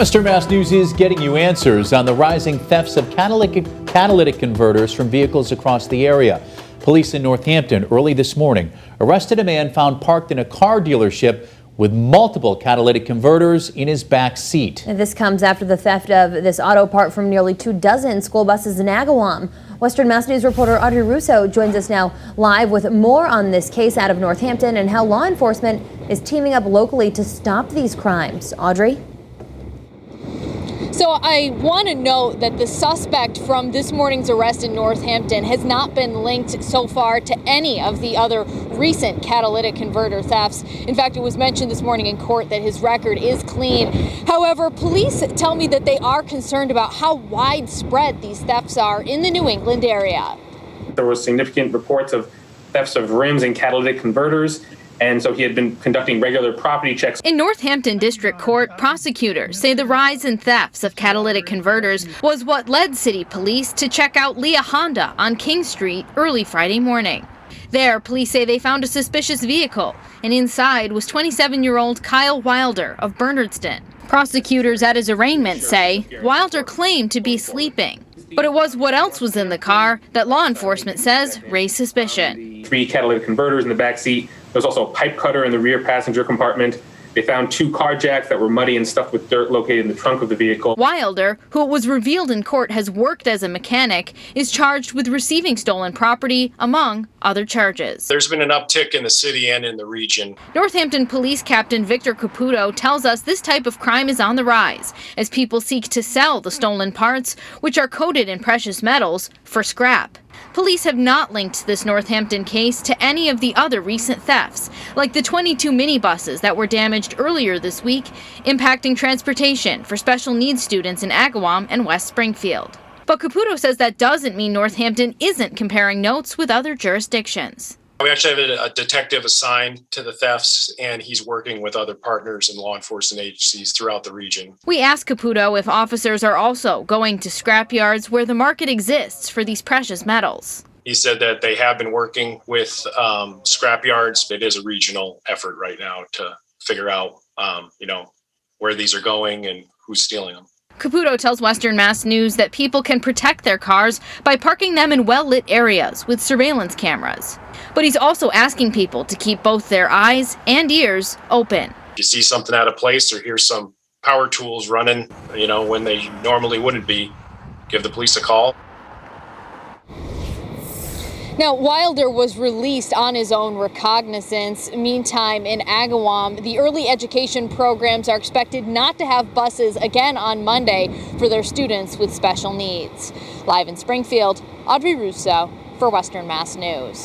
Western Mass News is getting you answers on the rising thefts of catalytic converters from vehicles across the area. Police in Northampton early this morning arrested a man found parked in a car dealership with multiple catalytic converters in his back seat. And this comes after the theft of this auto part from nearly 24 school buses in Agawam. Western Mass News reporter Audrey Russo joins us now live with more on this case out of Northampton and how law enforcement is teaming up locally to stop these crimes. Audrey? So I want to note that the suspect from this morning's arrest in Northampton has not been linked so far to any of the other recent catalytic converter thefts. In fact, it was mentioned this morning in court that his record is clean. However, police tell me that they are concerned about how widespread these thefts are in the New England area. There were significant reports of thefts of rims and catalytic converters. And so he had been conducting regular property checks. In Northampton District Court, prosecutors say the rise in thefts of catalytic converters was what led city police to check out Leah Honda on King Street early Friday morning. There, police say they found a suspicious vehicle, and inside was 27-year-old Kyle Wilder of Bernardston. Prosecutors at his arraignment say Wilder claimed to be sleeping, but it was what else was in the car that law enforcement says raised suspicion. 3 catalytic converters in the back seat. There was also a pipe cutter in the rear passenger compartment. They found 2 car jacks that were muddy and stuffed with dirt located in the trunk of the vehicle. Wilder, who it was revealed in court has worked as a mechanic, is charged with receiving stolen property, among other charges. There's been an uptick in the city and in the region. Northampton Police Captain Victor Caputo tells us this type of crime is on the rise as people seek to sell the stolen parts, which are coated in precious metals, for scrap. Police have not linked this Northampton case to any of the other recent thefts, like the 22 minibuses that were damaged earlier this week, impacting transportation for special needs students in Agawam and West Springfield. But Caputo says that doesn't mean Northampton isn't comparing notes with other jurisdictions. We actually have a detective assigned to the thefts, and he's working with other partners and law enforcement agencies throughout the region. We asked Caputo if officers are also going to scrap yards where the market exists for these precious metals. He said that they have been working with scrap yards. It is a regional effort right now to figure out, where these are going and who's stealing them. Caputo tells Western Mass News that people can protect their cars by parking them in well-lit areas with surveillance cameras. But he's also asking people to keep both their eyes and ears open. If you see something out of place or hear some power tools running, when they normally wouldn't be, give the police a call. Now, Wilder was released on his own recognizance. Meantime, in Agawam, the early education programs are expected not to have buses again on Monday for their students with special needs. Live in Springfield, Audrey Russo for Western Mass News.